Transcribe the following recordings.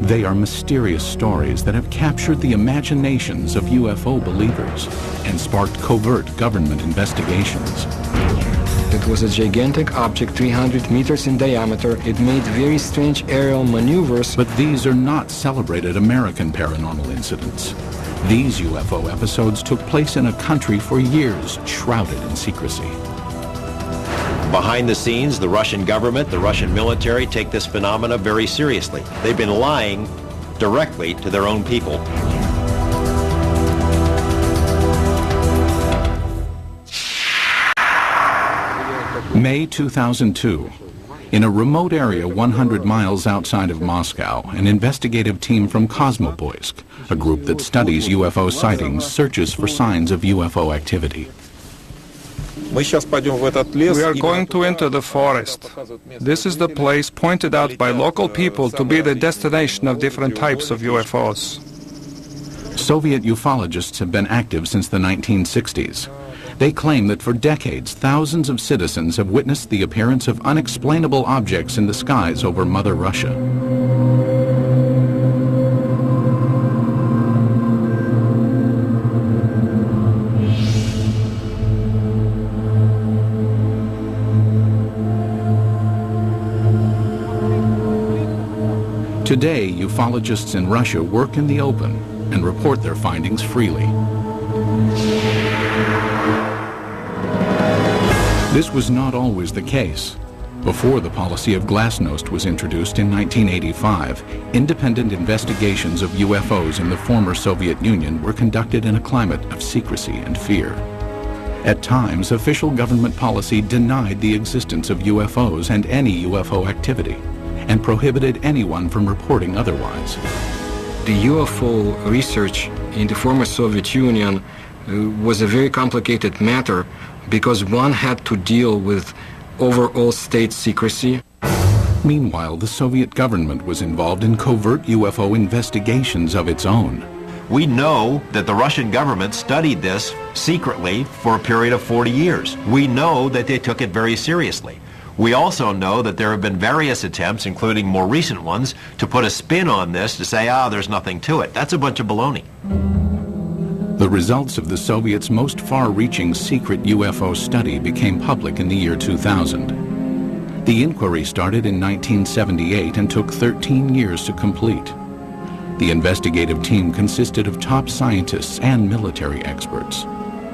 They are mysterious stories that have captured the imaginations of UFO believers and sparked covert government investigations. It was a gigantic object, 300 meters in diameter. It made very strange aerial maneuvers. But these are not celebrated American paranormal incidents. These UFO episodes took place in a country for years shrouded in secrecy. Behind the scenes, the Russian government, the Russian military take this phenomena very seriously. They've been lying directly to their own people. May 2002. In a remote area 100 miles outside of Moscow, an investigative team from Kosmopoisk, a group that studies UFO sightings, searches for signs of UFO activity. We are going to enter the forest. This is the place pointed out by local people to be the destination of different types of UFOs. Soviet ufologists have been active since the 1960s. They claim that for decades, thousands of citizens have witnessed the appearance of unexplainable objects in the skies over Mother Russia. Today, ufologists in Russia work in the open and report their findings freely. This was not always the case. Before the policy of glasnost was introduced in 1985, independent investigations of UFOs in the former Soviet Union were conducted in a climate of secrecy and fear. At times, official government policy denied the existence of UFOs and any UFO activity, and prohibited anyone from reporting otherwise. The UFO research in the former Soviet Union was a very complicated matter because one had to deal with overall state secrecy. Meanwhile, the Soviet government was involved in covert UFO investigations of its own. We know that the Russian government studied this secretly for a period of 40 years. We know that they took it very seriously. We also know that there have been various attempts, including more recent ones, to put a spin on this to say, there's nothing to it. That's a bunch of baloney. The results of the Soviets' most far-reaching secret UFO study became public in the year 2000. The inquiry started in 1978 and took 13 years to complete. The investigative team consisted of top scientists and military experts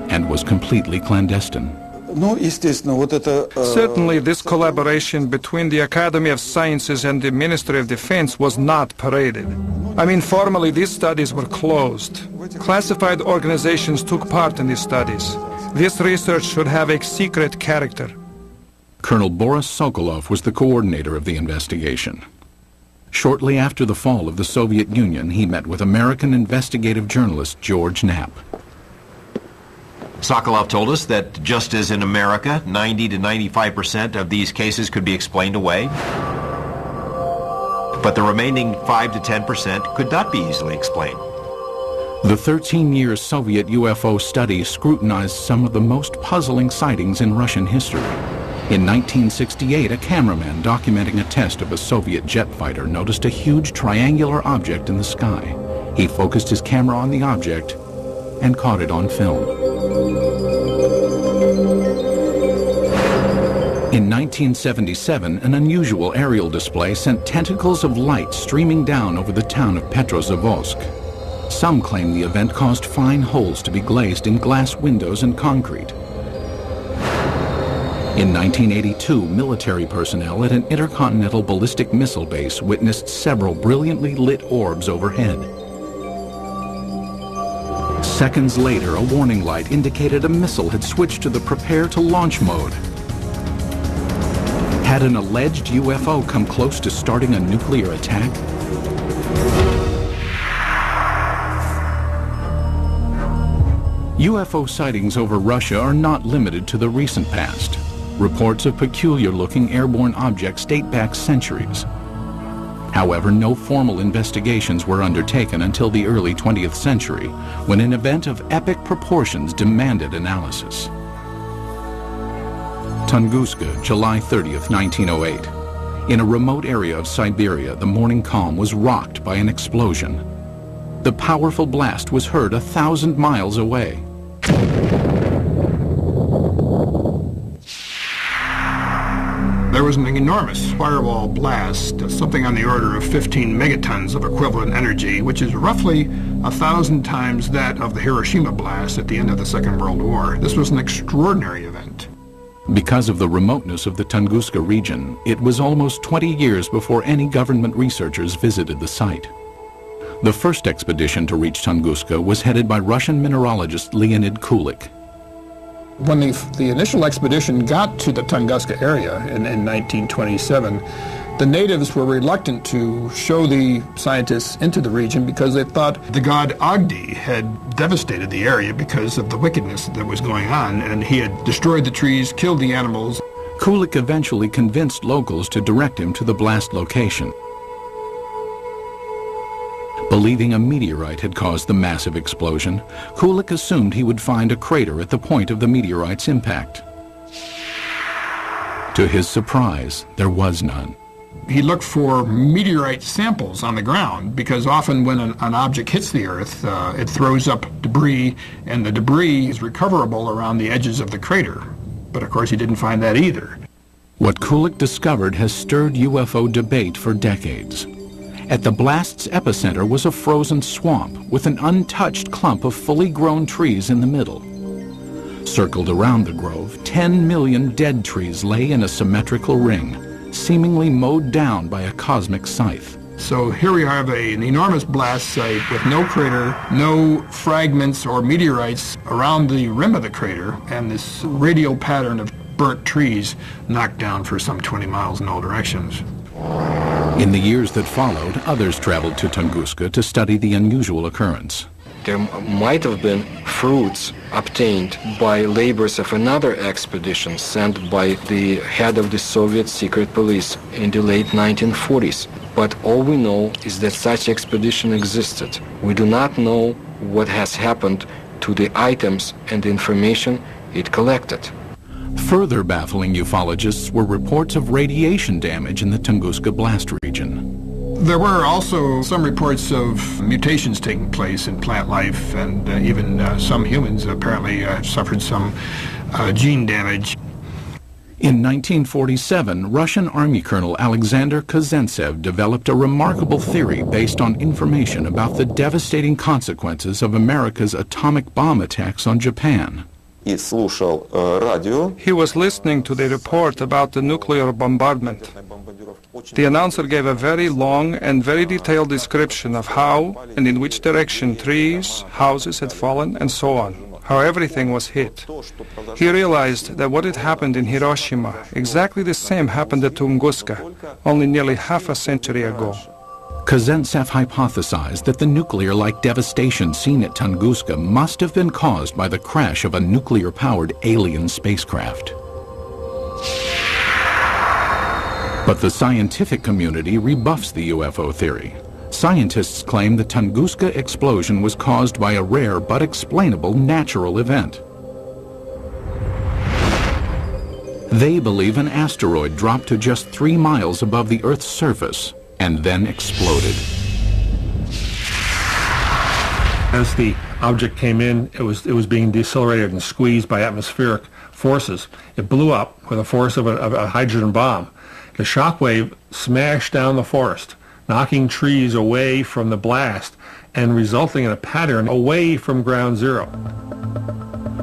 and was completely clandestine. Certainly, this collaboration between the Academy of Sciences and the Ministry of Defense was not paraded. I mean, formally, these studies were closed. Classified organizations took part in these studies. This research should have a secret character. Colonel Boris Sokolov was the coordinator of the investigation. Shortly after the fall of the Soviet Union, he met with American investigative journalist George Knapp. Sokolov told us that just as in America, 90 to 95% of these cases could be explained away, but the remaining 5 to 10% could not be easily explained. The 13-year Soviet UFO study scrutinized some of the most puzzling sightings in Russian history. In 1968, a cameraman documenting a test of a Soviet jet fighter noticed a huge triangular object in the sky. He focused his camera on the object and caught it on film. In 1977, an unusual aerial display sent tentacles of light streaming down over the town of Petrozavodsk. Some claim the event caused fine holes to be glazed in glass windows and concrete. In 1982, military personnel at an intercontinental ballistic missile base witnessed several brilliantly lit orbs overhead. Seconds later, a warning light indicated a missile had switched to the prepare to launch mode. Had an alleged UFO come close to starting a nuclear attack? UFO sightings over Russia are not limited to the recent past. Reports of peculiar-looking airborne objects date back centuries. However, no formal investigations were undertaken until the early 20th century, when an event of epic proportions demanded analysis. Tunguska, July 30th, 1908. In a remote area of Siberia, the morning calm was rocked by an explosion. The powerful blast was heard 1,000 miles away. There was an enormous firewall blast, something on the order of 15 megatons of equivalent energy, which is roughly 1,000 times that of the Hiroshima blast at the end of the Second World War. This was an extraordinary event. Because of the remoteness of the Tunguska region, it was almost 20 years before any government researchers visited the site. The first expedition to reach Tunguska was headed by Russian mineralogist Leonid Kulik. When the initial expedition got to the Tunguska area in 1927, the natives were reluctant to show the scientists into the region because they thought the god Agdi had devastated the area because of the wickedness that was going on, and he had destroyed the trees, killed the animals. Kulik eventually convinced locals to direct him to the blast location. Believing a meteorite had caused the massive explosion, Kulik assumed he would find a crater at the point of the meteorite's impact. To his surprise, there was none. He looked for meteorite samples on the ground because often when an object hits the Earth, it throws up debris, and the debris is recoverable around the edges of the crater. But of course he didn't find that either. What Kulik discovered has stirred UFO debate for decades. At the blast's epicenter was a frozen swamp with an untouched clump of fully grown trees in the middle. Circled around the grove, 10 million dead trees lay in a symmetrical ring, seemingly mowed down by a cosmic scythe. So here we have an enormous blast site with no crater, no fragments or meteorites around the rim of the crater, and this radial pattern of burnt trees knocked down for some 20 miles in all directions. In the years that followed, others traveled to Tunguska to study the unusual occurrence. There might have been fruits obtained by labors of another expedition sent by the head of the Soviet secret police in the late 1940s. But all we know is that such expedition existed. We do not know what has happened to the items and the information it collected. Further baffling ufologists were reports of radiation damage in the Tunguska blast region. There were also some reports of mutations taking place in plant life, and even some humans apparently suffered some gene damage. In 1947, Russian Army Colonel Alexander Kazantsev developed a remarkable theory based on information about the devastating consequences of America's atomic bomb attacks on Japan. He was listening to the report about the nuclear bombardment. The announcer gave a very long and very detailed description of how and in which direction trees, houses had fallen, and so on, how everything was hit. He realized that what had happened in Hiroshima, exactly the same happened at Tunguska, only nearly half a century ago. Kazantsev hypothesized that the nuclear-like devastation seen at Tunguska must have been caused by the crash of a nuclear-powered alien spacecraft. But the scientific community rebuffs the UFO theory. Scientists claim the Tunguska explosion was caused by a rare but explainable natural event. They believe an asteroid dropped to just 3 miles above the Earth's surface and then exploded. As the object came in, it was being decelerated and squeezed by atmospheric forces. It blew up with the force of a hydrogen bomb. The shock wave smashed down the forest, knocking trees away from the blast and resulting in a pattern away from ground zero.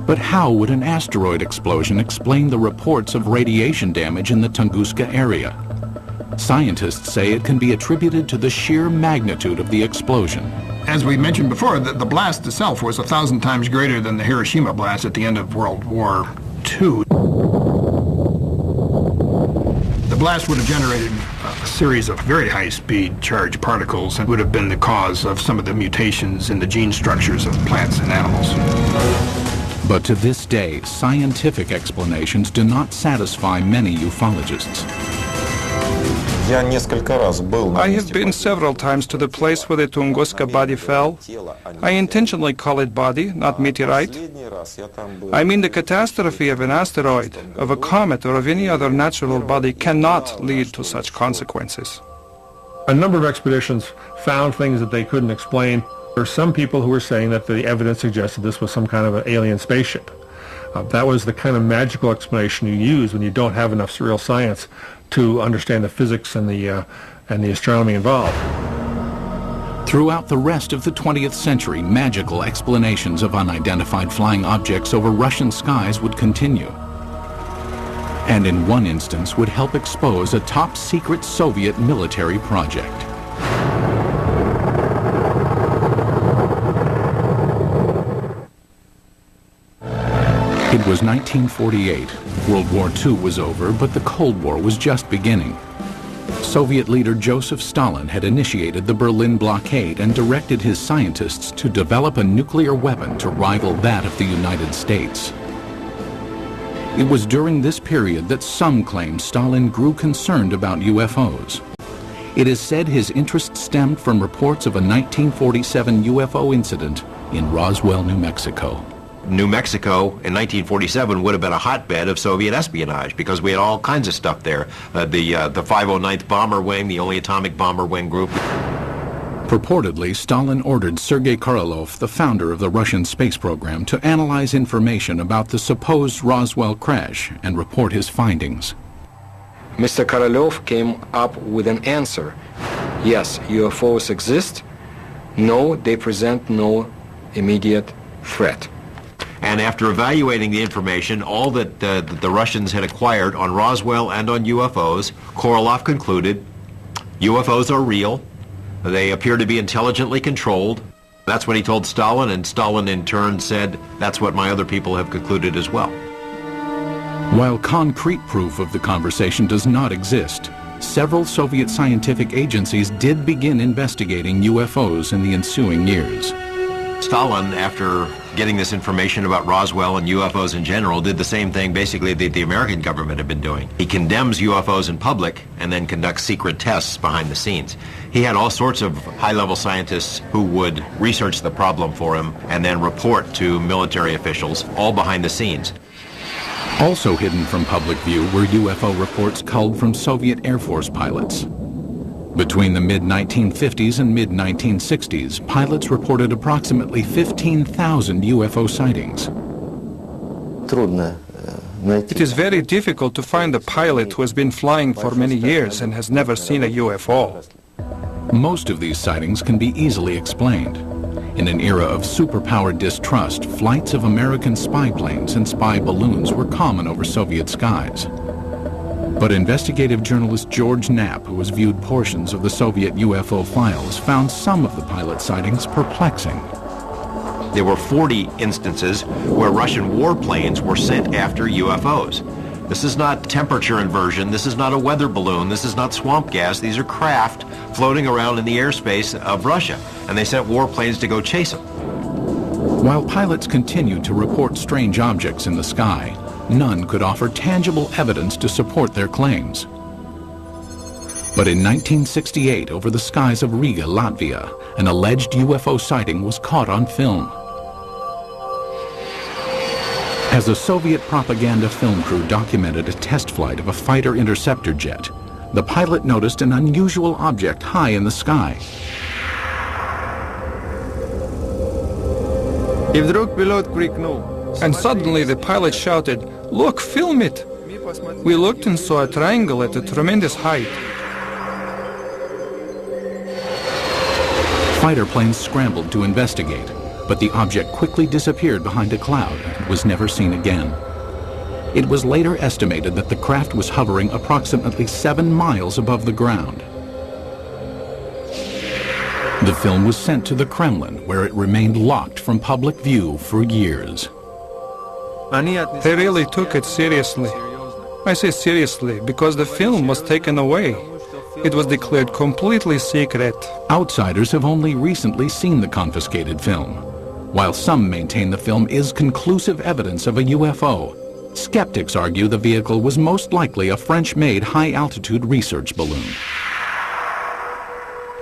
But how would an asteroid explosion explain the reports of radiation damage in the Tunguska area? Scientists say it can be attributed to the sheer magnitude of the explosion. As we mentioned before, the blast itself was 1,000 times greater than the Hiroshima blast at the end of World War II. The blast would have generated a series of very high-speed charged particles and would have been the cause of some of the mutations in the gene structures of plants and animals. But to this day, scientific explanations do not satisfy many ufologists. I have been several times to the place where the Tunguska body fell. I intentionally call it body, not meteorite. I mean, the catastrophe of an asteroid, of a comet, or of any other natural body cannot lead to such consequences. A number of expeditions found things that they couldn't explain. There were some people who were saying that the evidence suggested this was some kind of an alien spaceship. That was the kind of magical explanation you use when you don't have enough real science to understand the physics and the astronomy involved. Throughout the rest of the 20th century, magical explanations of unidentified flying objects over Russian skies would continue. And in one instance would help expose a top-secret Soviet military project. It was 1948. World War II was over, but the Cold War was just beginning. Soviet leader Joseph Stalin had initiated the Berlin blockade and directed his scientists to develop a nuclear weapon to rival that of the United States. It was during this period that some claim Stalin grew concerned about UFOs. It is said his interest stemmed from reports of a 1947 UFO incident in Roswell, New Mexico. New Mexico in 1947 would have been a hotbed of Soviet espionage because we had all kinds of stuff there. The 509th Bomber Wing, the only atomic bomber wing group. Purportedly, Stalin ordered Sergei Korolev, the founder of the Russian space program, to analyze information about the supposed Roswell crash and report his findings. Mr. Korolev came up with an answer. Yes, UFOs exist. No, they present no immediate threat. And after evaluating the information, all that the Russians had acquired on Roswell and on UFOs, Korolev concluded UFOs are real. They appear to be intelligently controlled. That's what he told Stalin, and Stalin in turn said, that's what my other people have concluded as well. While concrete proof of the conversation does not exist, several Soviet scientific agencies did begin investigating UFOs in the ensuing years. Stalin, after getting this information about Roswell and UFOs in general, did the same thing basically that the American government had been doing. He condemns UFOs in public and then conducts secret tests behind the scenes. He had all sorts of high-level scientists who would research the problem for him and then report to military officials, all behind the scenes. Also hidden from public view were UFO reports culled from Soviet Air Force pilots. Between the mid-1950s and mid-1960s, pilots reported approximately 15,000 UFO sightings. It is very difficult to find a pilot who has been flying for many years and has never seen a UFO. Most of these sightings can be easily explained. In an era of superpower distrust, flights of American spy planes and spy balloons were common over Soviet skies. But investigative journalist George Knapp, who has viewed portions of the Soviet UFO files, found some of the pilot sightings perplexing. There were 40 instances where Russian warplanes were sent after UFOs. This is not temperature inversion, this is not a weather balloon, this is not swamp gas, these are craft floating around in the airspace of Russia, and they sent warplanes to go chase them. While pilots continued to report strange objects in the sky, none could offer tangible evidence to support their claims. But in 1968, over the skies of Riga, Latvia, an alleged UFO sighting was caught on film. As a Soviet propaganda film crew documented a test flight of a fighter interceptor jet, the pilot noticed an unusual object high in the sky. And suddenly the pilot shouted, "Look, film it!" We looked and saw a triangle at a tremendous height. Fighter planes scrambled to investigate, but the object quickly disappeared behind a cloud and was never seen again. It was later estimated that the craft was hovering approximately 7 miles above the ground. The film was sent to the Kremlin, where it remained locked from public view for years. They really took it seriously. I say seriously because the film was taken away. It was declared completely secret. Outsiders have only recently seen the confiscated film. While some maintain the film is conclusive evidence of a UFO, Skeptics argue the vehicle was most likely a French-made high-altitude research balloon.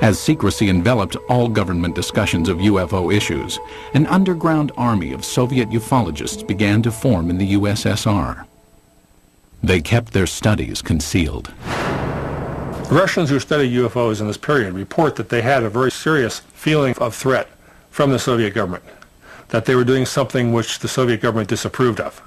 As secrecy enveloped all government discussions of UFO issues, an underground army of Soviet ufologists began to form in the USSR. They kept their studies concealed. Russians who study UFOs in this period report that they had a very serious feeling of threat from the Soviet government, that they were doing something which the Soviet government disapproved of.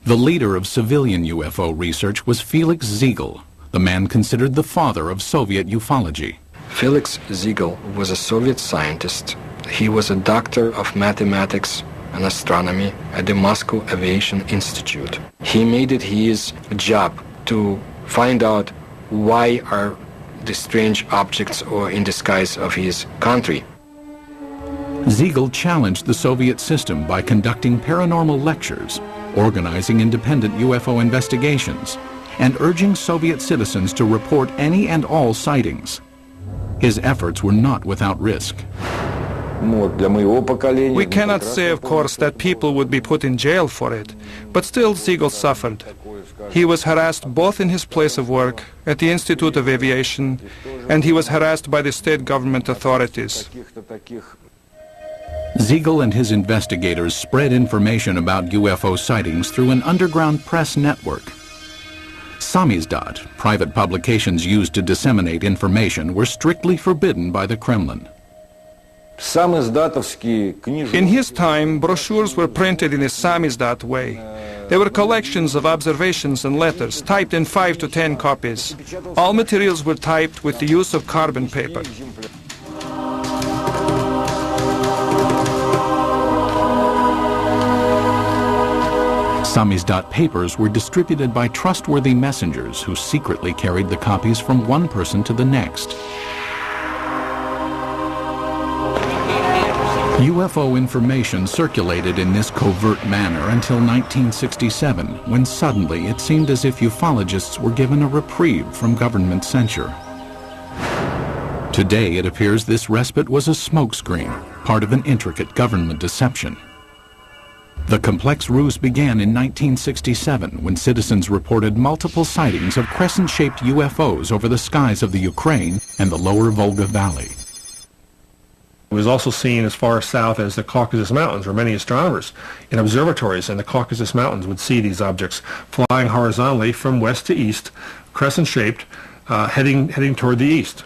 The leader of civilian UFO research was Felix Ziegel, the man considered the father of Soviet ufology. Felix Ziegel was a Soviet scientist. He was a doctor of mathematics and astronomy at the Moscow Aviation Institute. He made it his job to find out why are the strange objects or in the skies of his country. Ziegel challenged the Soviet system by conducting paranormal lectures, organizing independent UFO investigations, and urging Soviet citizens to report any and all sightings. His efforts were not without risk. We cannot say, of course, that people would be put in jail for it, but still Ziegel suffered. He was harassed both in his place of work, at the Institute of Aviation, and he was harassed by the state government authorities. Ziegel and his investigators spread information about UFO sightings through an underground press network. Samizdat, private publications used to disseminate information, were strictly forbidden by the Kremlin. In his time, brochures were printed in a samizdat way. They were collections of observations and letters, typed in 5 to 10 copies. All materials were typed with the use of carbon paper. Samizdat papers were distributed by trustworthy messengers who secretly carried the copies from one person to the next. UFO information circulated in this covert manner until 1967, when suddenly it seemed as if ufologists were given a reprieve from government censure. Today it appears this respite was a smokescreen, part of an intricate government deception. The complex ruse began in 1967 when citizens reported multiple sightings of crescent-shaped UFOs over the skies of the Ukraine and the lower Volga Valley. It was also seen as far south as the Caucasus Mountains, where many astronomers in observatories in the Caucasus Mountains would see these objects flying horizontally from west to east, crescent-shaped, heading toward the east.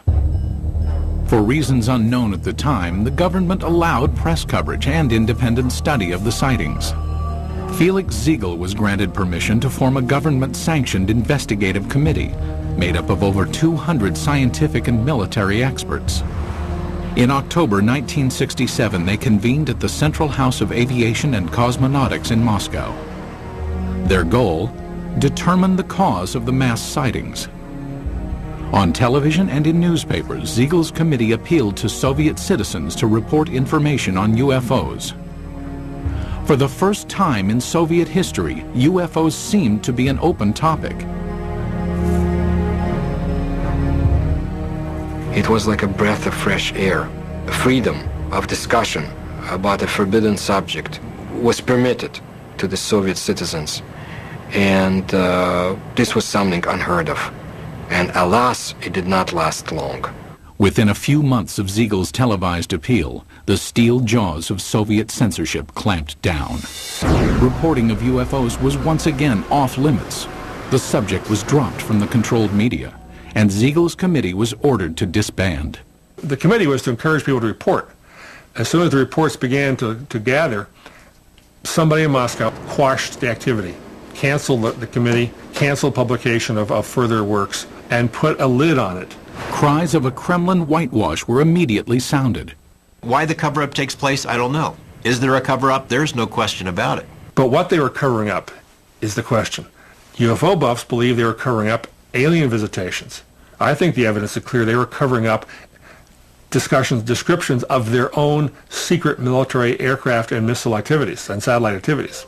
For reasons unknown at the time, the government allowed press coverage and independent study of the sightings. Felix Ziegel was granted permission to form a government-sanctioned investigative committee made up of over 200 scientific and military experts. In October 1967, they convened at the Central House of Aviation and Cosmonautics in Moscow. Their goal? Determine the cause of the mass sightings. On television and in newspapers, Ziegel's committee appealed to Soviet citizens to report information on UFOs. For the first time in Soviet history, UFOs seemed to be an open topic. It was like a breath of fresh air. Freedom of discussion about a forbidden subject was permitted to the Soviet citizens. And this was something unheard of. And alas, it did not last long. Within a few months of Ziegel's televised appeal, the steel jaws of Soviet censorship clamped down. Reporting of UFOs was once again off limits. The subject was dropped from the controlled media, and Ziegel's committee was ordered to disband. The committee was to encourage people to report. As soon as the reports began to gather, somebody in Moscow quashed the activity, canceled the committee, canceled publication of further works, and put a lid on it. Cries of a Kremlin whitewash were immediately sounded. Why the cover-up takes place, I don't know. Is there a cover-up? There's no question about it. But what they were covering up is the question. UFO buffs believe they were covering up alien visitations. I think the evidence is clear they were covering up descriptions of their own secret military aircraft and missile activities and satellite activities.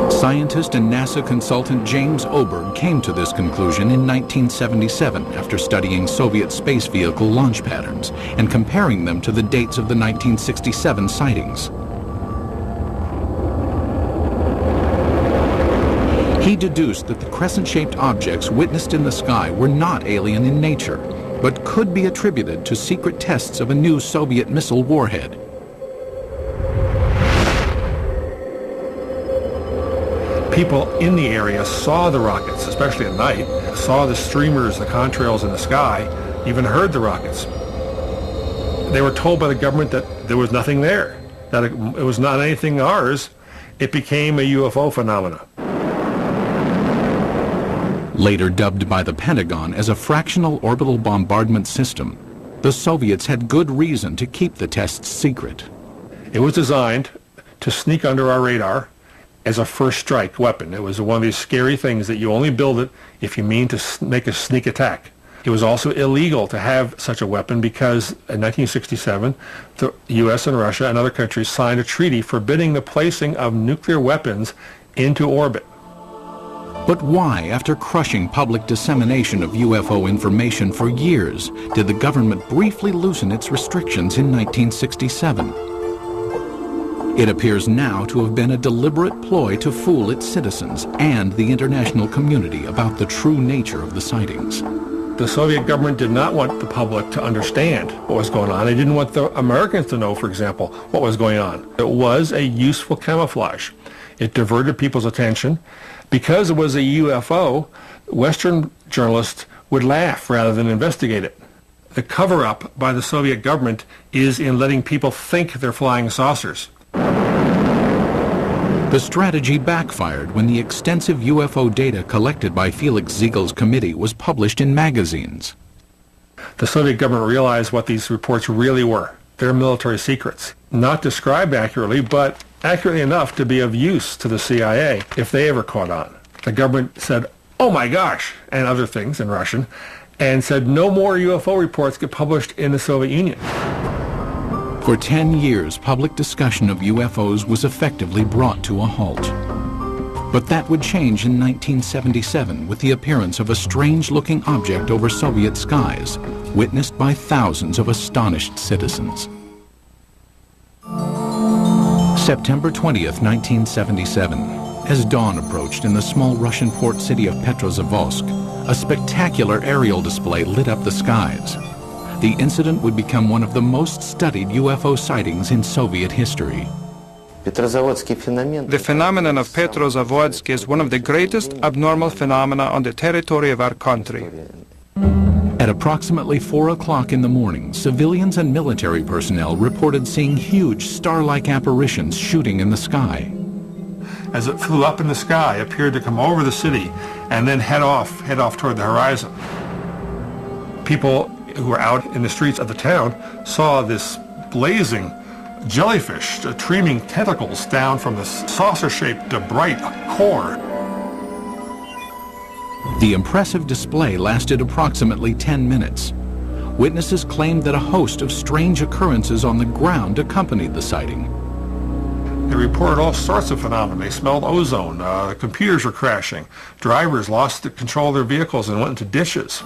Scientist and NASA consultant James Oberg came to this conclusion in 1977 after studying Soviet space vehicle launch patterns and comparing them to the dates of the 1967 sightings. He deduced that the crescent-shaped objects witnessed in the sky were not alien in nature, but could be attributed to secret tests of a new Soviet missile warhead. People in the area saw the rockets, especially at night, saw the streamers, the contrails in the sky, even heard the rockets. They were told by the government that there was nothing there, that it was not anything ours. It became a UFO phenomena. Later dubbed by the Pentagon as a fractional orbital bombardment system, the Soviets had good reason to keep the tests secret. It was designed to sneak under our radar as a first strike weapon. It was one of these scary things that you only build it if you mean to make a sneak attack. It was also illegal to have such a weapon because in 1967, the U.S. and Russia and other countries signed a treaty forbidding the placing of nuclear weapons into orbit. But why, after crushing public dissemination of UFO information for years, did the government briefly loosen its restrictions in 1967? It appears now to have been a deliberate ploy to fool its citizens and the international community about the true nature of the sightings. The Soviet government did not want the public to understand what was going on. They didn't want the Americans to know, for example, what was going on. It was a useful camouflage. It diverted people's attention. Because it was a UFO, Western journalists would laugh rather than investigate it. The cover-up by the Soviet government is in letting people think they're flying saucers. The strategy backfired when the extensive UFO data collected by Felix Ziegel's committee was published in magazines. The Soviet government realized what these reports really were. They're military secrets. Not described accurately, but accurately enough to be of use to the CIA if they ever caught on. The government said, "Oh my gosh," and other things in Russian, and said no more UFO reports get published in the Soviet Union. For 10 years, public discussion of UFOs was effectively brought to a halt. But that would change in 1977 with the appearance of a strange-looking object over Soviet skies, witnessed by thousands of astonished citizens. September 20th, 1977. As dawn approached in the small Russian port city of Petrozavodsk, a spectacular aerial display lit up the skies. The incident would become one of the most studied UFO sightings in Soviet history. The phenomenon of Petrozavodsk is one of the greatest abnormal phenomena on the territory of our country. At approximately 4 o'clock in the morning, civilians and military personnel reported seeing huge star-like apparitions shooting in the sky. As it flew up in the sky, appeared to come over the city and then head off toward the horizon. People who were out in the streets of the town saw this blazing jellyfish streaming tentacles down from the saucer-shaped bright core. The impressive display lasted approximately 10 minutes. Witnesses claimed that a host of strange occurrences on the ground accompanied the sighting. They reported all sorts of phenomena. They smelled ozone, computers were crashing, drivers lost control of their vehicles and went into ditches.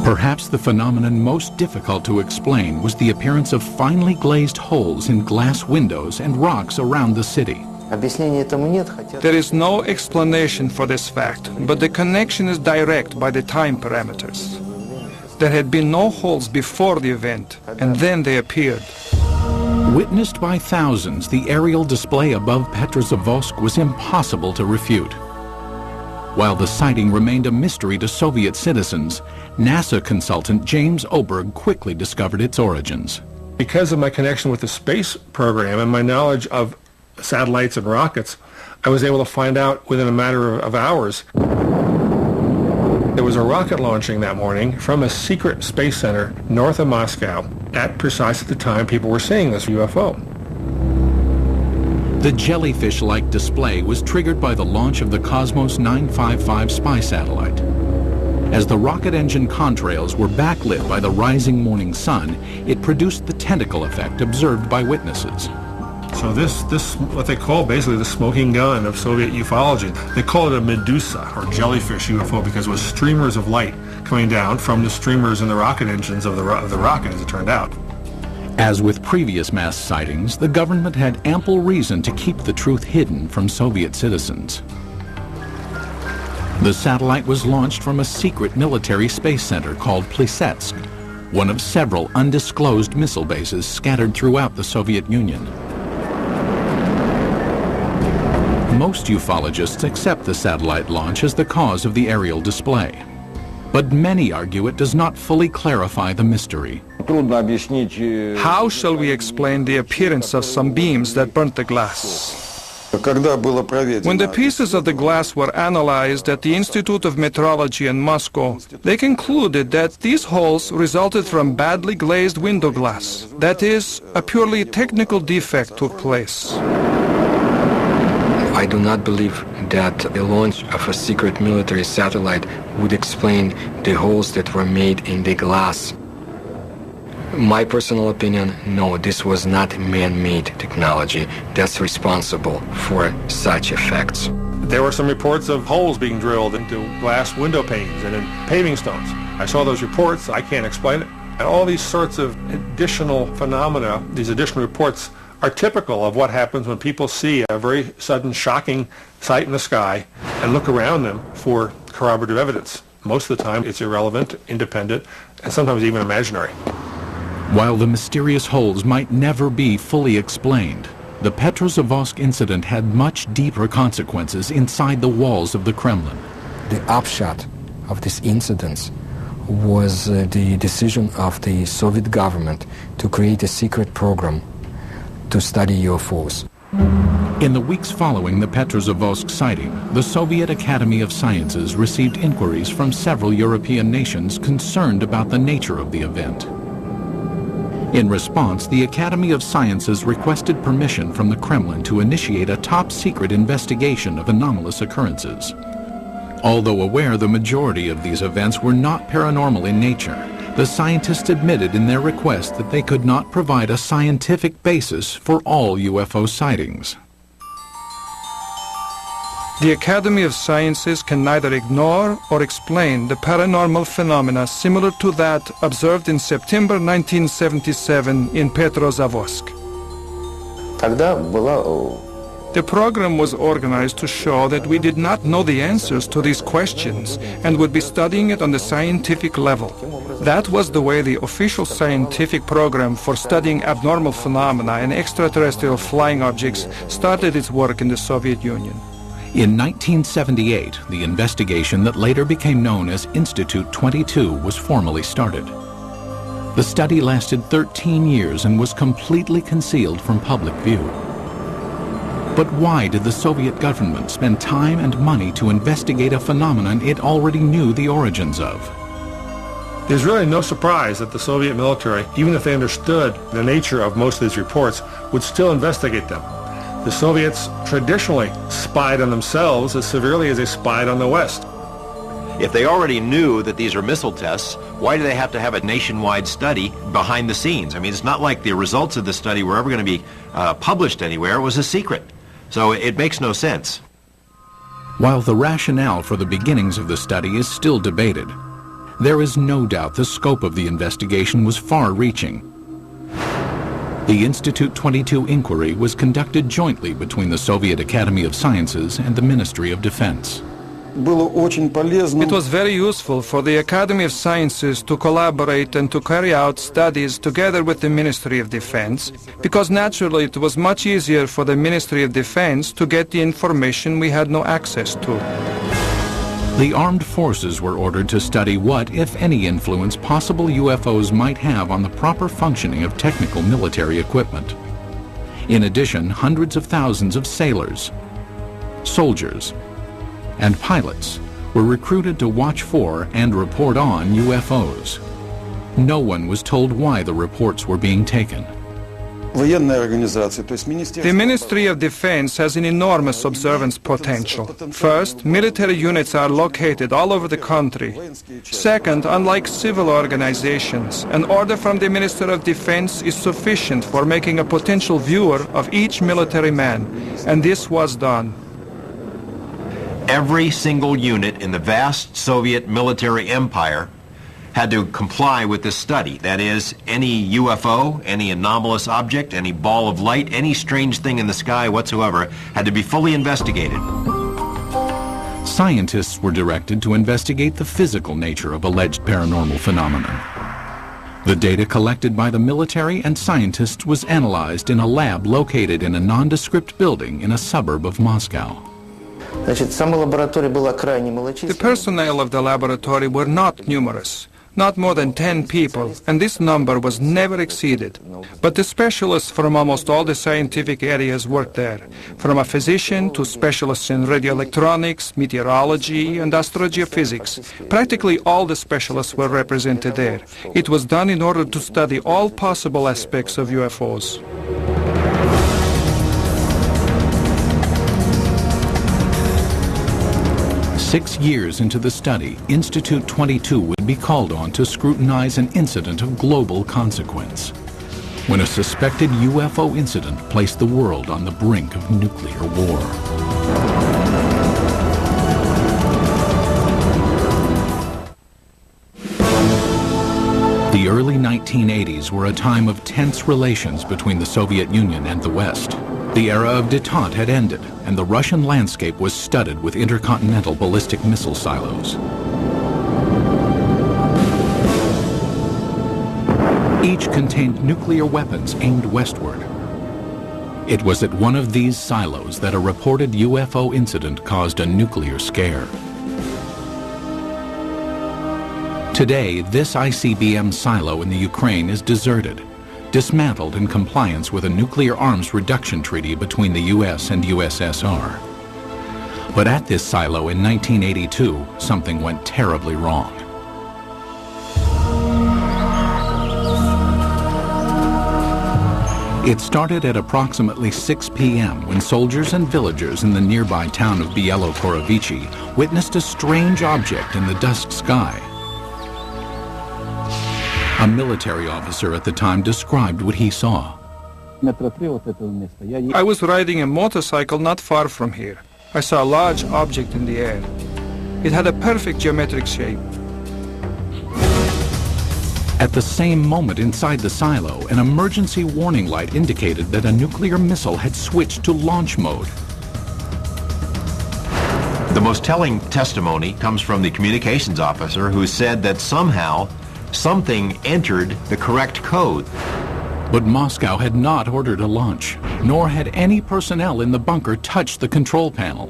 Perhaps the phenomenon most difficult to explain was the appearance of finely glazed holes in glass windows and rocks around the city. There is no explanation for this fact, but the connection is direct by the time parameters. There had been no holes before the event, and then they appeared. Witnessed by thousands, the aerial display above Petrozavodsk was impossible to refute. While the sighting remained a mystery to Soviet citizens, NASA consultant James Oberg quickly discovered its origins. Because of my connection with the space program and my knowledge of satellites and rockets, I was able to find out within a matter of hours. There was a rocket launching that morning from a secret space center north of Moscow at precisely the time people were seeing this UFO. The jellyfish-like display was triggered by the launch of the Cosmos 955 spy satellite. As the rocket engine contrails were backlit by the rising morning sun, it produced the tentacle effect observed by witnesses. So this what they call basically the smoking gun of Soviet ufology. They call it a Medusa, or jellyfish UFO, because it was streamers of light coming down from the streamers in the rocket engines of the rocket, as it turned out. As with previous mass sightings, the government had ample reason to keep the truth hidden from Soviet citizens. The satellite was launched from a secret military space center called Plesetsk, one of several undisclosed missile bases scattered throughout the Soviet Union. Most ufologists accept the satellite launch as the cause of the aerial display, but many argue it does not fully clarify the mystery. How shall we explain the appearance of some beams that burnt the glass? When the pieces of the glass were analyzed at the Institute of Metrology in Moscow, they concluded that these holes resulted from badly glazed window glass. That is, a purely technical defect took place. I do not believe that the launch of a secret military satellite would explain the holes that were made in the glass. My personal opinion, no, this was not man-made technology that's responsible for such effects. There were some reports of holes being drilled into glass window panes and in paving stones. I saw those reports. I can't explain it. And all these sorts of additional phenomena, these additional reports, are typical of what happens when people see a very sudden, shocking sight in the sky and look around them for corroborative evidence. Most of the time, it's irrelevant, independent, and sometimes even imaginary. While the mysterious holes might never be fully explained, the Petrozavodsk incident had much deeper consequences inside the walls of the Kremlin. The upshot of this incident was the decision of the Soviet government to create a secret program to study UFOs. In the weeks following the Petrozavodsk sighting, the Soviet Academy of Sciences received inquiries from several European nations concerned about the nature of the event. In response, the Academy of Sciences requested permission from the Kremlin to initiate a top-secret investigation of anomalous occurrences. Although aware the majority of these events were not paranormal in nature, the scientists admitted in their request that they could not provide a scientific basis for all UFO sightings. The Academy of Sciences can neither ignore or explain the paranormal phenomena similar to that observed in September 1977 in Petrozavodsk. The program was organized to show that we did not know the answers to these questions and would be studying it on the scientific level. That was the way the official scientific program for studying abnormal phenomena and extraterrestrial flying objects started its work in the Soviet Union. In 1978, the investigation that later became known as Institute 22 was formally started. The study lasted 13 years and was completely concealed from public view. But why did the Soviet government spend time and money to investigate a phenomenon it already knew the origins of? There's really no surprise that the Soviet military, even if they understood the nature of most of these reports, would still investigate them. The Soviets traditionally spied on themselves as severely as they spied on the West. If they already knew that these are missile tests, why do they have to have a nationwide study behind the scenes? I mean, it's not like the results of the study were ever going to be published anywhere. It was a secret. So it makes no sense. While the rationale for the beginnings of the study is still debated, there is no doubt the scope of the investigation was far-reaching. The Institute 22 inquiry was conducted jointly between the Soviet Academy of Sciences and the Ministry of Defense. It was very useful for the Academy of Sciences to collaborate and to carry out studies together with the Ministry of Defense, because naturally it was much easier for the Ministry of Defense to get the information we had no access to. The armed forces were ordered to study what, if any, influence possible UFOs might have on the proper functioning of technical military equipment. In addition, hundreds of thousands of sailors, soldiers, and pilots were recruited to watch for and report on UFOs. No one was told why the reports were being taken. The Ministry of Defense has an enormous observance potential. First, military units are located all over the country. Second, unlike civil organizations, an order from the Minister of Defense is sufficient for making a potential viewer of each military man, and this was done. Every single unit in the vast Soviet military empire had to comply with this study. That is, any UFO, any anomalous object, any ball of light, any strange thing in the sky whatsoever had to be fully investigated. Scientists were directed to investigate the physical nature of alleged paranormal phenomenon. The data collected by the military and scientists was analyzed in a lab located in a nondescript building in a suburb of Moscow. The personnel of the laboratory were not numerous, not more than 10 people, and this number was never exceeded. But the specialists from almost all the scientific areas worked there, from a physician to specialists in radioelectronics, meteorology, and astrogeophysics. Practically all the specialists were represented there. It was done in order to study all possible aspects of UFOs. Six years into the study, Institute 22 would be called on to scrutinize an incident of global consequence, when a suspected UFO incident placed the world on the brink of nuclear war. The early 1980s were a time of tense relations between the Soviet Union and the West. The era of détente had ended, and the Russian landscape was studded with intercontinental ballistic missile silos. Each contained nuclear weapons aimed westward. It was at one of these silos that a reported UFO incident caused a nuclear scare. Today, this ICBM silo in the Ukraine is deserted, dismantled in compliance with a nuclear arms reduction treaty between the US and USSR. But at this silo in 1982, something went terribly wrong. It started at approximately 6 p.m. when soldiers and villagers in the nearby town of Bielo-Korovichi witnessed a strange object in the dusk sky. A military officer at the time described what he saw. I was riding a motorcycle not far from here. I saw a large object in the air. It had a perfect geometric shape. At the same moment inside the silo, an emergency warning light indicated that a nuclear missile had switched to launch mode. The most telling testimony comes from the communications officer who said that somehow something entered the correct code. But Moscow had not ordered a launch, nor had any personnel in the bunker touched the control panel.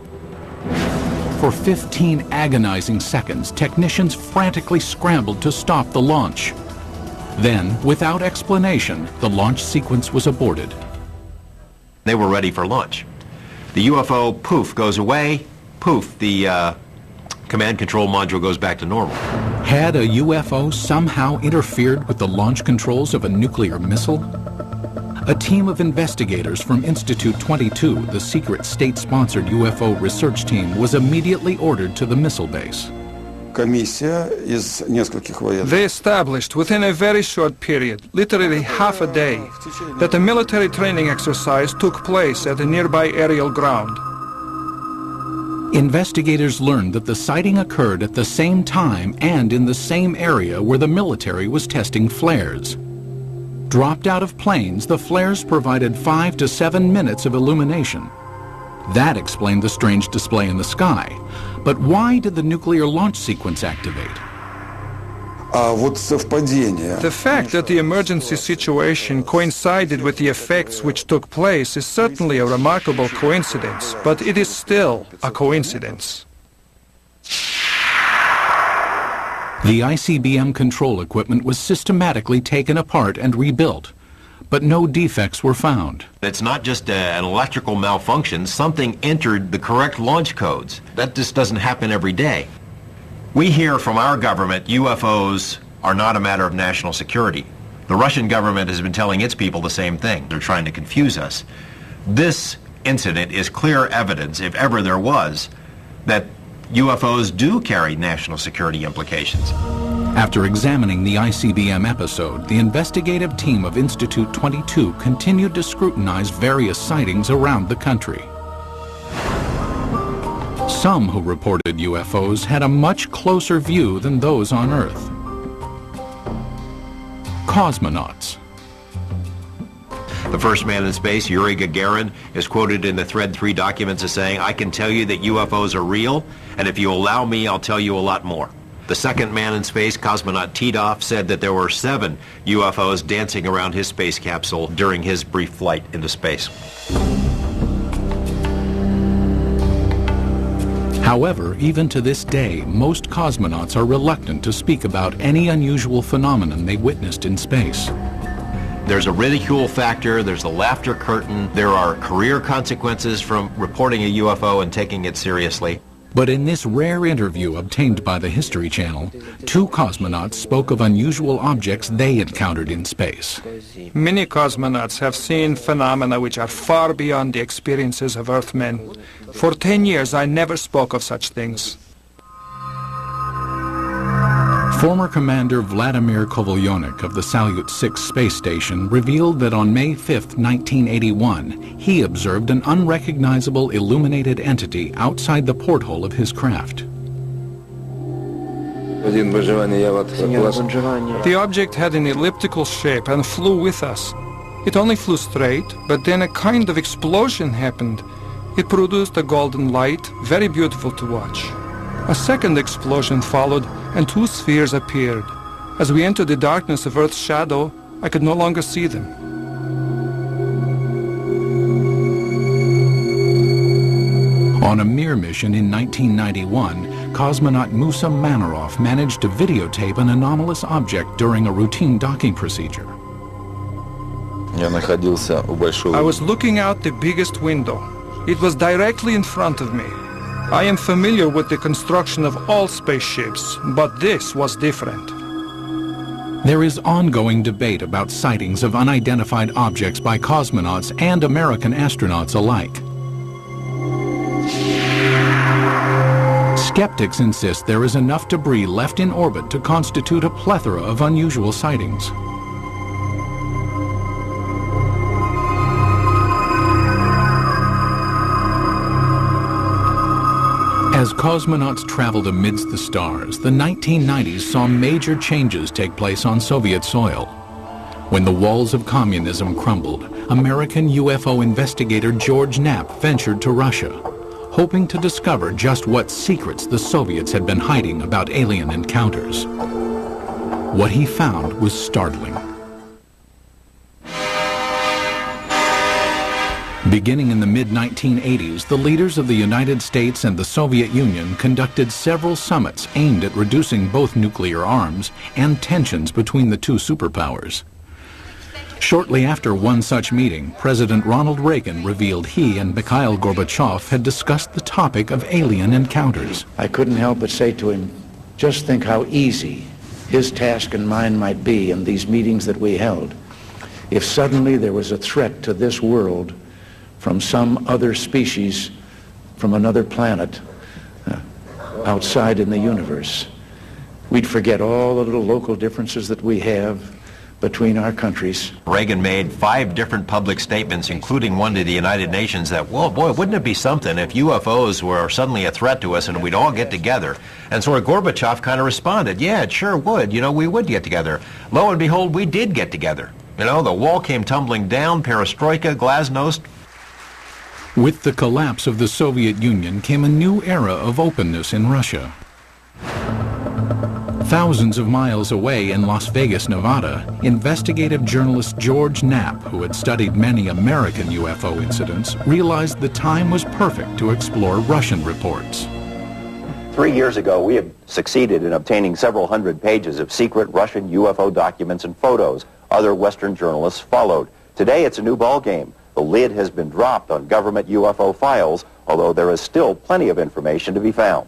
For 15 agonizing seconds, technicians frantically scrambled to stop the launch. Then, without explanation, the launch sequence was aborted. They were ready for launch. The UFO, poof, goes away. Poof, the command control module goes back to normal. Had a UFO somehow interfered with the launch controls of a nuclear missile? A team of investigators from Institute 22, the secret state-sponsored UFO research team, was immediately ordered to the missile base. They established within a very short period, literally half a day, that a military training exercise took place at a nearby aerial ground. Investigators learned that the sighting occurred at the same time and in the same area where the military was testing flares. Dropped out of planes, the flares provided 5 to 7 minutes of illumination. That explained the strange display in the sky. But why did the nuclear launch sequence activate? The fact that the emergency situation coincided with the effects which took place is certainly a remarkable coincidence, but it is still a coincidence. The ICBM control equipment was systematically taken apart and rebuilt, but no defects were found. It's not just an electrical malfunction. Something entered the correct launch codes. That just doesn't happen every day. We hear from our government UFOs are not a matter of national security. The Russian government has been telling its people the same thing. They're trying to confuse us. This incident is clear evidence, if ever there was, that UFOs do carry national security implications. After examining the ICBM episode, the investigative team of Institute 22 continued to scrutinize various sightings around the country. Some who reported UFOs had a much closer view than those on Earth. Cosmonauts. The first man in space, Yuri Gagarin, is quoted in the Thread 3 documents as saying, "I can tell you that UFOs are real, and if you allow me, I'll tell you a lot more." The second man in space, cosmonaut Titov, said that there were 7 UFOs dancing around his space capsule during his brief flight into space. However, even to this day, most cosmonauts are reluctant to speak about any unusual phenomenon they witnessed in space. There's a ridicule factor, there's a laughter curtain, there are career consequences from reporting a UFO and taking it seriously. But in this rare interview obtained by the History Channel, 2 cosmonauts spoke of unusual objects they encountered in space. Many cosmonauts have seen phenomena which are far beyond the experiences of Earthmen. For 10 years, I never spoke of such things. Former Commander Vladimir Kovalyonik of the Salyut 6 space station revealed that on May 5, 1981, he observed an unrecognizable illuminated entity outside the porthole of his craft. The object had an elliptical shape and flew with us. It only flew straight, but then a kind of explosion happened. It produced a golden light, very beautiful to watch. A second explosion followed, and 2 spheres appeared. As we entered the darkness of Earth's shadow, I could no longer see them. On a Mir mission in 1991, cosmonaut Musa Manarov managed to videotape an anomalous object during a routine docking procedure. I was looking out the biggest window. It was directly in front of me. I am familiar with the construction of all spaceships, but this was different. There is ongoing debate about sightings of unidentified objects by cosmonauts and American astronauts alike. Skeptics insist there is enough debris left in orbit to constitute a plethora of unusual sightings. As cosmonauts traveled amidst the stars, the 1990s saw major changes take place on Soviet soil. When the walls of communism crumbled, American UFO investigator George Knapp ventured to Russia, hoping to discover just what secrets the Soviets had been hiding about alien encounters. What he found was startling. Beginning in the mid-1980s, the leaders of the United States and the Soviet Union conducted several summits aimed at reducing both nuclear arms and tensions between the 2 superpowers. Shortly after one such meeting, President Ronald Reagan revealed he and Mikhail Gorbachev had discussed the topic of alien encounters. I couldn't help but say to him, just think how easy his task and mine might be in these meetings that we held if suddenly there was a threat to this world from some other species, from another planet, outside in the universe. We'd forget all the little local differences that we have between our countries. Reagan made 5 different public statements, including one to the United Nations, that, well, boy, wouldn't it be something if UFOs were suddenly a threat to us and we'd all get together? And so Gorbachev kind of responded, yeah, it sure would. You know, we would get together. Lo and behold, we did get together. You know, the wall came tumbling down, perestroika, glasnost. With the collapse of the Soviet Union came a new era of openness in Russia. Thousands of miles away in Las Vegas, Nevada, investigative journalist George Knapp, who had studied many American UFO incidents, realized the time was perfect to explore Russian reports. 3 years ago, we had succeeded in obtaining several hundred pages of secret Russian UFO documents and photos. Other Western journalists followed. Today, it's a new ballgame. The lid has been dropped on government UFO files, although there is still plenty of information to be found.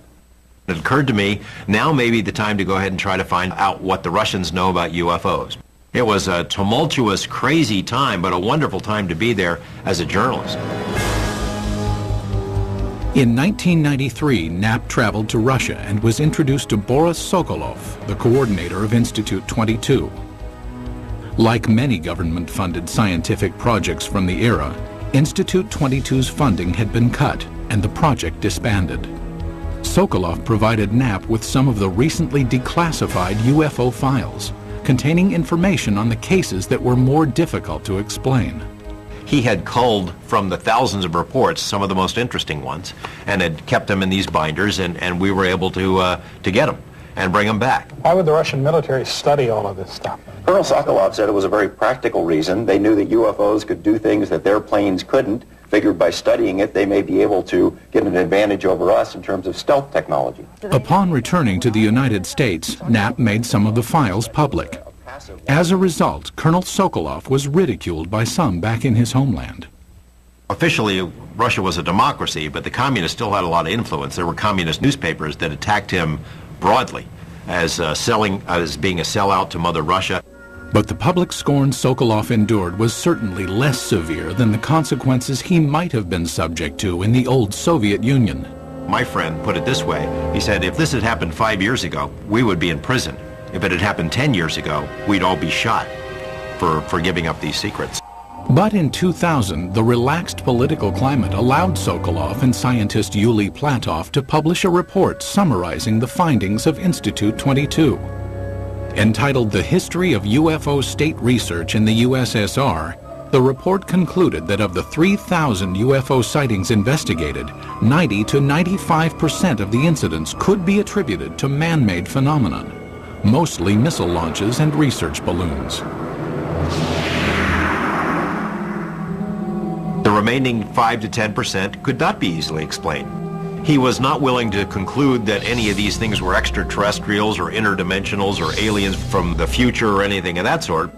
It occurred to me, now may be the time to go ahead and try to find out what the Russians know about UFOs. It was a tumultuous, crazy time, but a wonderful time to be there as a journalist. In 1993, Knapp traveled to Russia and was introduced to Boris Sokolov, the coordinator of Institute 22. Like many government-funded scientific projects from the era, Institute 22's funding had been cut and the project disbanded. Sokolov provided Knapp with some of the recently declassified UFO files, containing information on the cases that were more difficult to explain. he had culled from the thousands of reports some of the most interesting ones and had kept them in these binders, and we were able to get them and bring them back. Why would the Russian military study all of this stuff? Colonel Sokolov said it was a very practical reason. They knew that UFOs could do things that their planes couldn't. Figured by studying it, they may be able to get an advantage over us in terms of stealth technology. Upon returning to the United States, Knapp made some of the files public. As a result, Colonel Sokolov was ridiculed by some back in his homeland. Officially, Russia was a democracy, but the communists still had a lot of influence. There were communist newspapers that attacked him broadly as being a sellout to Mother Russia. But the public scorn Sokolov endured was certainly less severe than the consequences he might have been subject to in the old Soviet Union. My friend put it this way. He said, if this had happened 5 years ago, we would be in prison. If it had happened 10 years ago, we'd all be shot for giving up these secrets. But in 2000, the relaxed political climate allowed Sokolov and scientist Yuli Platov to publish a report summarizing the findings of Institute 22. Entitled The History of UFO State Research in the USSR, the report concluded that of the 3,000 UFO sightings investigated, 90 to 95% of the incidents could be attributed to man-made phenomenon, mostly missile launches and research balloons. The remaining 5 to 10% could not be easily explained. He was not willing to conclude that any of these things were extraterrestrials or interdimensionals or aliens from the future or anything of that sort.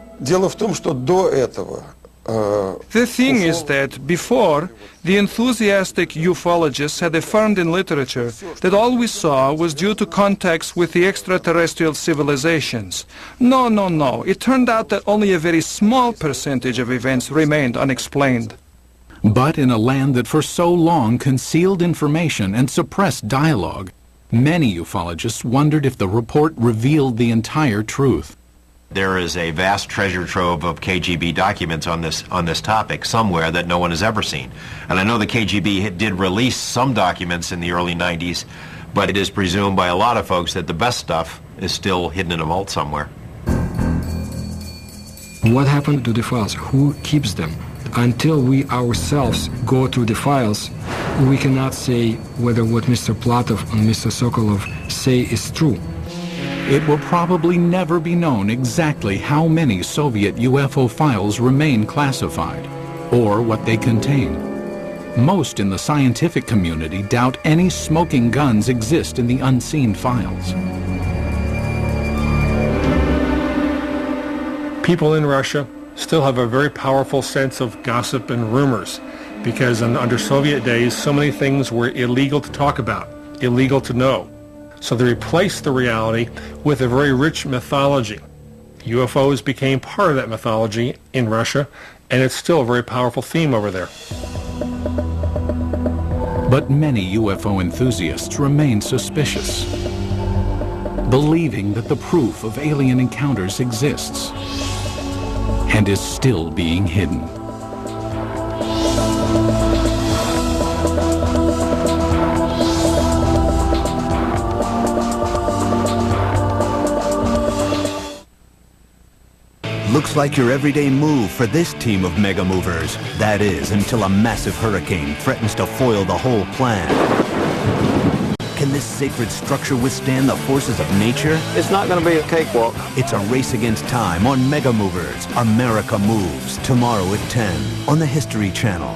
The thing is that before, the enthusiastic ufologists had affirmed in literature that all we saw was due to contacts with the extraterrestrial civilizations. No. It turned out that only a very small percentage of events remained unexplained. But in a land that for so long concealed information and suppressed dialogue, many ufologists wondered if the report revealed the entire truth. There is a vast treasure trove of KGB documents on this topic somewhere that no one has ever seen. And I know the KGB did release some documents in the early 90s, but it is presumed by a lot of folks that the best stuff is still hidden in a vault somewhere. What happened to the files? Who keeps them? Until we ourselves go through the files, we cannot say whether what Mr. Platov and Mr. Sokolov say is true. It will probably never be known exactly how many Soviet UFO files remain classified, or what they contain. Most in the scientific community doubt any smoking guns exist in the unseen files. People in Russia still have a very powerful sense of gossip and rumors, because under Soviet days, so many things were illegal to talk about, illegal to know. So they replaced the reality with a very rich mythology. UFOs became part of that mythology in Russia, and it's still a very powerful theme over there. But many UFO enthusiasts remain suspicious, believing that the proof of alien encounters exists and is still being hidden. Looks like your everyday move for this team of mega movers. That is, until a massive hurricane threatens to foil the whole plan. Can this sacred structure withstand the forces of nature? It's not going to be a cakewalk. It's a race against time on Mega Movers. America Moves, tomorrow at 10 on the History Channel.